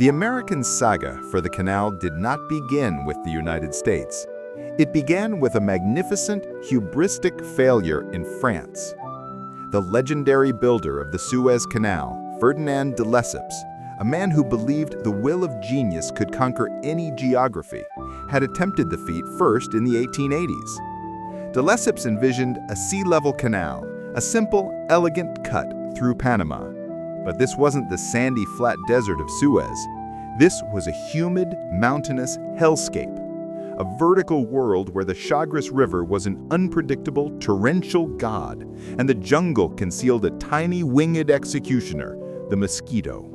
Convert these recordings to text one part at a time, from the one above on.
The American saga for the canal did not begin with the United States. It began with a magnificent, hubristic failure in France. The legendary builder of the Suez Canal, Ferdinand de Lesseps, a man who believed the will of genius could conquer any geography, had attempted the feat first in the 1880s. De Lesseps envisioned a sea-level canal, a simple, elegant cut through Panama. But this wasn't the sandy, flat desert of Suez. This was a humid, mountainous hellscape, a vertical world where the Chagres River was an unpredictable, torrential god, and the jungle concealed a tiny winged executioner, the mosquito.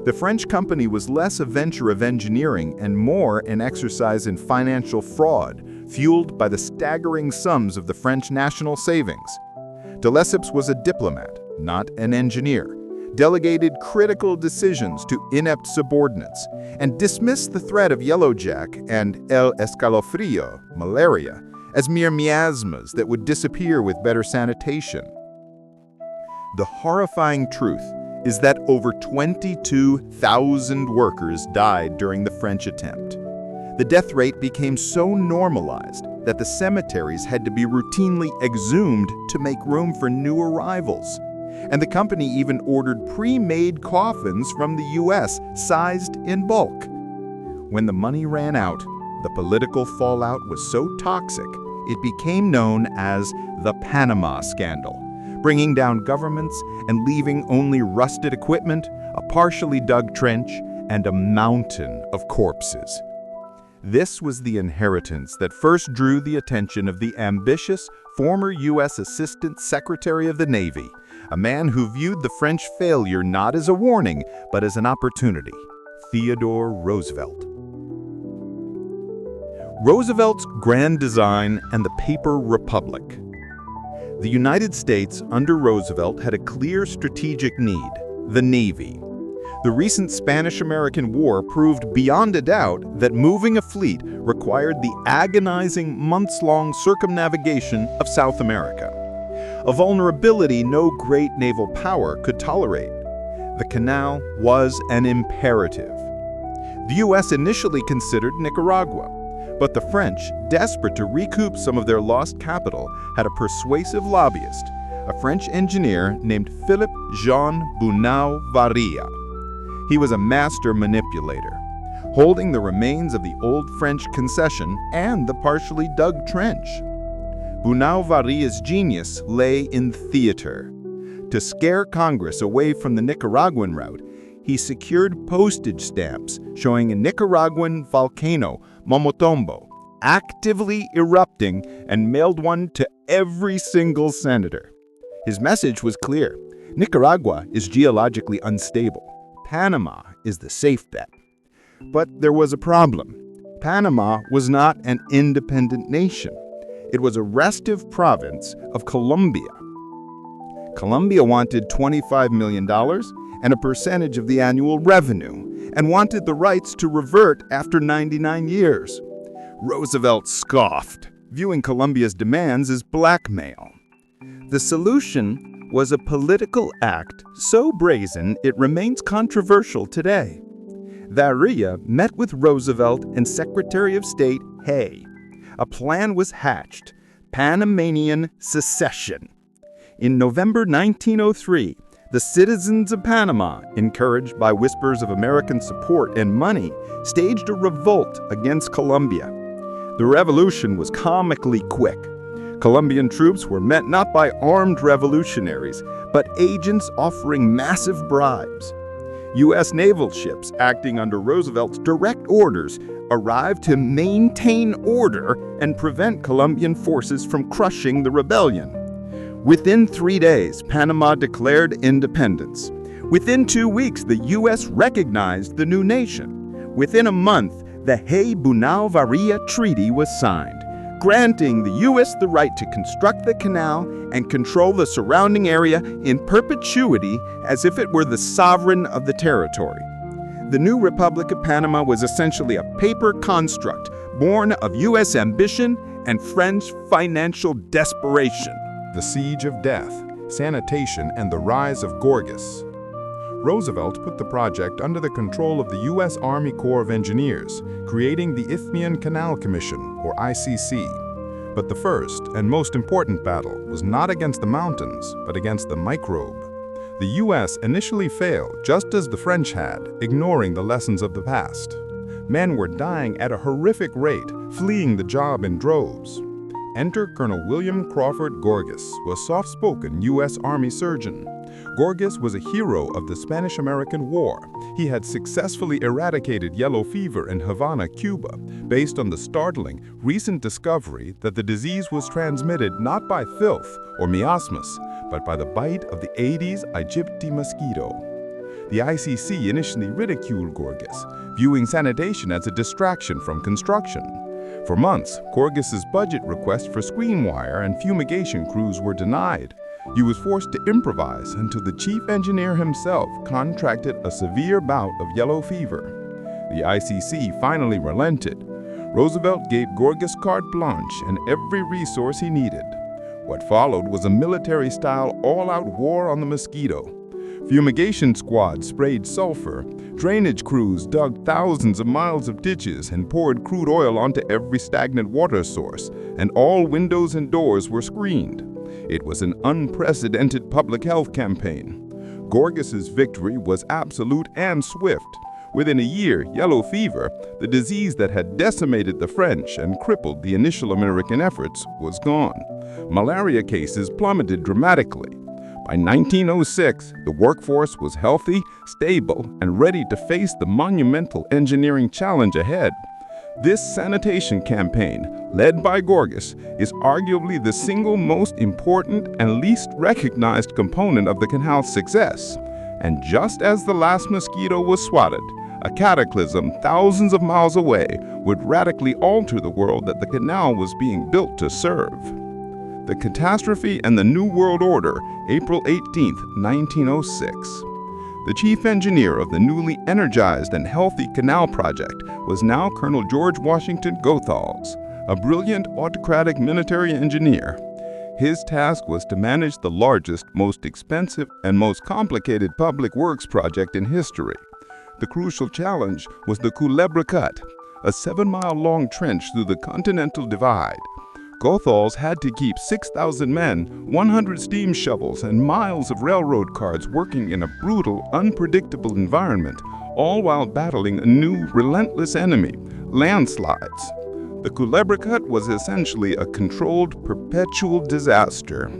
The French company was less a venture of engineering and more an exercise in financial fraud, fueled by the staggering sums of the French national savings. De Lesseps was a diplomat, not an engineer, delegated critical decisions to inept subordinates, and dismissed the threat of yellowjack and el escalofrío, malaria, as mere miasmas that would disappear with better sanitation. The horrifying truth is that over 22,000 workers died during the French attempt. The death rate became so normalized that the cemeteries had to be routinely exhumed to make room for new arrivals. And the company even ordered pre-made coffins from the US, sized in bulk. When the money ran out, the political fallout was so toxic, it became known as the Panama Scandal, bringing down governments and leaving only rusted equipment, a partially dug trench, and a mountain of corpses. This was the inheritance that first drew the attention of the ambitious former U.S. Assistant Secretary of the Navy, a man who viewed the French failure not as a warning, but as an opportunity, Theodore Roosevelt. Roosevelt's grand design and the paper republic. The United States under Roosevelt had a clear strategic need, the Navy. The recent Spanish-American War proved beyond a doubt that moving a fleet required the agonizing months-long circumnavigation of South America, a vulnerability no great naval power could tolerate. The canal was an imperative. The U.S. initially considered Nicaragua, but the French, desperate to recoup some of their lost capital, had a persuasive lobbyist, a French engineer named Philippe Jean Bunau-Varilla. He was a master manipulator, holding the remains of the old French concession and the partially dug trench. Bunau-Varilla's genius lay in theater. To scare Congress away from the Nicaraguan route, he secured postage stamps showing a Nicaraguan volcano, Momotombo, actively erupting, and mailed one to every single senator. His message was clear: Nicaragua is geologically unstable. Panama is the safe bet. But there was a problem. Panama was not an independent nation. It was a restive province of Colombia. Colombia wanted $25 million and a percentage of the annual revenue, and wanted the rights to revert after 99 years. Roosevelt scoffed, viewing Colombia's demands as blackmail. The solution was a political act so brazen it remains controversial today. Varilla met with Roosevelt and Secretary of State Hay. A plan was hatched: Panamanian secession. In November 1903, the citizens of Panama, encouraged by whispers of American support and money, staged a revolt against Colombia. The revolution was comically quick. Colombian troops were met not by armed revolutionaries, but agents offering massive bribes. U.S. naval ships, acting under Roosevelt's direct orders, arrived to maintain order and prevent Colombian forces from crushing the rebellion. Within 3 days, Panama declared independence. Within 2 weeks, the U.S. recognized the new nation. Within a month, the Hay-Bunau-Varilla Treaty was signed, granting the U.S. the right to construct the canal and control the surrounding area in perpetuity as if it were the sovereign of the territory. The new Republic of Panama was essentially a paper construct born of U.S. ambition and French financial desperation. The Siege of Death, Sanitation, and the Rise of Gorgas. Roosevelt put the project under the control of the U.S. Army Corps of Engineers, creating the Isthmian Canal Commission, or ICC. But the first and most important battle was not against the mountains, but against the microbe. The U.S. initially failed, just as the French had, ignoring the lessons of the past. Men were dying at a horrific rate, fleeing the job in droves. Enter Colonel William Crawford Gorgas, a soft-spoken U.S. Army surgeon. Gorgas was a hero of the Spanish-American War. He had successfully eradicated yellow fever in Havana, Cuba, based on the startling, recent discovery that the disease was transmitted not by filth or miasmas, but by the bite of the Aedes aegypti mosquito. The ICC initially ridiculed Gorgas, viewing sanitation as a distraction from construction. For months, Gorgas's budget requests for screen wire and fumigation crews were denied. He was forced to improvise until the chief engineer himself contracted a severe bout of yellow fever. The ICC finally relented. Roosevelt gave Gorgas carte blanche and every resource he needed. What followed was a military-style all-out war on the mosquito. Fumigation squads sprayed sulfur, drainage crews dug thousands of miles of ditches and poured crude oil onto every stagnant water source, and all windows and doors were screened. It was an unprecedented public health campaign. Gorgas's victory was absolute and swift. Within a year, yellow fever, the disease that had decimated the French and crippled the initial American efforts, was gone. Malaria cases plummeted dramatically. By 1906, the workforce was healthy, stable, and ready to face the monumental engineering challenge ahead. This sanitation campaign, led by Gorgas, is arguably the single most important and least recognized component of the canal's success. And just as the last mosquito was swatted, a cataclysm thousands of miles away would radically alter the world that the canal was being built to serve. The Catastrophe and the New World Order, April 18, 1906. The chief engineer of the newly energized and healthy canal project was now Colonel George Washington Goethals, a brilliant autocratic military engineer. His task was to manage the largest, most expensive, and most complicated public works project in history. The crucial challenge was the Culebra Cut, a 7-mile-long trench through the Continental Divide. Goethals had to keep 6,000 men, 100 steam shovels, and miles of railroad cars working in a brutal, unpredictable environment, all while battling a new, relentless enemy, landslides. The Culebra Cut was essentially a controlled, perpetual disaster.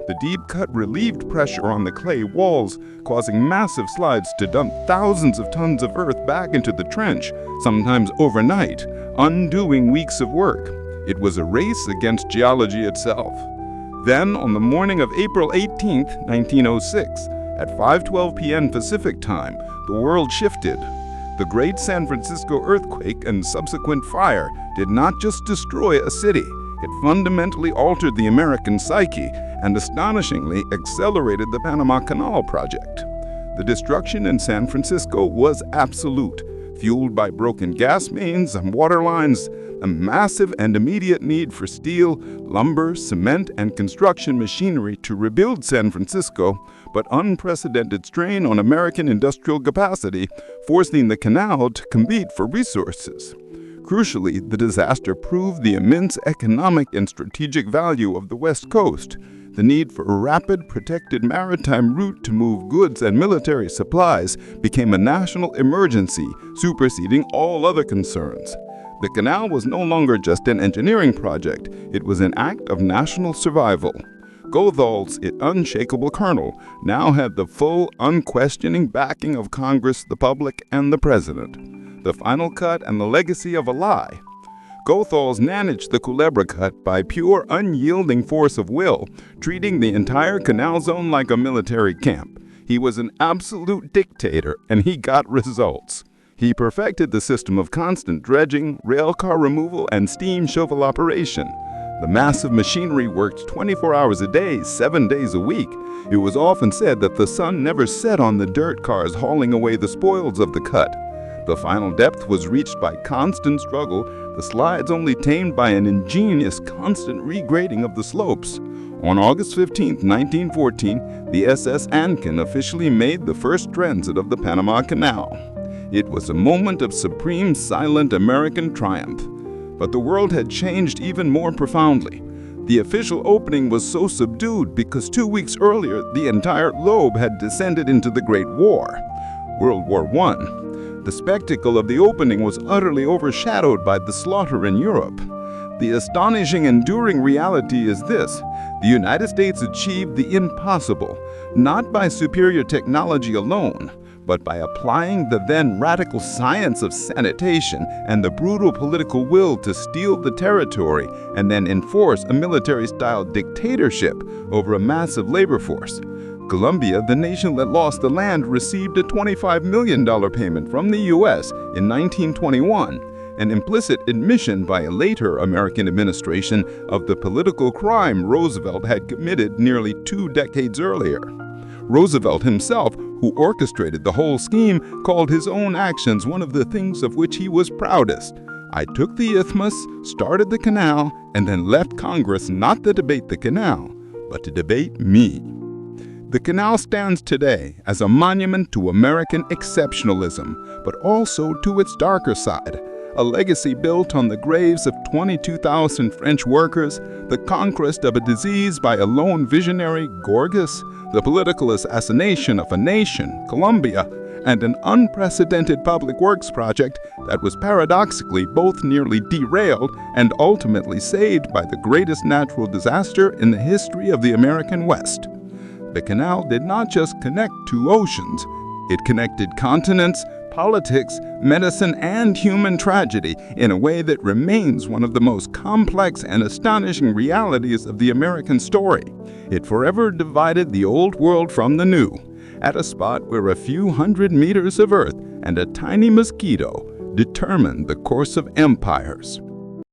The deep cut relieved pressure on the clay walls, causing massive slides to dump thousands of tons of earth back into the trench, sometimes overnight, undoing weeks of work. It was a race against geology itself. Then, on the morning of April 18, 1906, at 5:12 p.m. Pacific Time, the world shifted. The Great San Francisco earthquake and subsequent fire did not just destroy a city, it fundamentally altered the American psyche and astonishingly accelerated the Panama Canal project. The destruction in San Francisco was absolute, fueled by broken gas mains and water lines, a massive and immediate need for steel, lumber, cement, and construction machinery to rebuild San Francisco, but unprecedented strain on American industrial capacity, forcing the canal to compete for resources. Crucially, the disaster proved the immense economic and strategic value of the West Coast. The need for a rapid, protected maritime route to move goods and military supplies became a national emergency, superseding all other concerns. The canal was no longer just an engineering project, it was an act of national survival. Goethals, its unshakable colonel, now had the full, unquestioning backing of Congress, the public, and the president. The final cut and the legacy of a lie. Goethals managed the Culebra Cut by pure, unyielding force of will, treating the entire canal zone like a military camp. He was an absolute dictator, and he got results. He perfected the system of constant dredging, railcar removal, and steam shovel operation. The massive machinery worked 24 hours a day, 7 days a week. It was often said that the sun never set on the dirt cars hauling away the spoils of the cut. The final depth was reached by constant struggle, the slides only tamed by an ingenious, constant regrading of the slopes. On August 15, 1914, the SS Ankin officially made the first transit of the Panama Canal. It was a moment of supreme silent American triumph. But the world had changed even more profoundly. The official opening was so subdued because 2 weeks earlier the entire globe had descended into the Great War, World War I. The spectacle of the opening was utterly overshadowed by the slaughter in Europe. The astonishing, enduring reality is this: the United States achieved the impossible, not by superior technology alone, but by applying the then radical science of sanitation and the brutal political will to steal the territory and then enforce a military-style dictatorship over a massive labor force. Colombia, the nation that lost the land, received a $25 million payment from the U.S. in 1921, an implicit admission by a later American administration of the political crime Roosevelt had committed nearly 2 decades earlier. Roosevelt himself, who orchestrated the whole scheme, called his own actions one of the things of which he was proudest. "I took the isthmus, started the canal, and then left Congress not to debate the canal, but to debate me." The canal stands today as a monument to American exceptionalism, but also to its darker side, a legacy built on the graves of 22,000 French workers, the conquest of a disease by a lone visionary, Gorgas, the political assassination of a nation, Colombia, and an unprecedented public works project that was paradoxically both nearly derailed and ultimately saved by the greatest natural disaster in the history of the American West. The canal did not just connect 2 oceans, it connected continents, politics, medicine, and human tragedy in a way that remains one of the most complex and astonishing realities of the American story. It forever divided the old world from the new, at a spot where a few hundred meters of earth and a tiny mosquito determined the course of empires.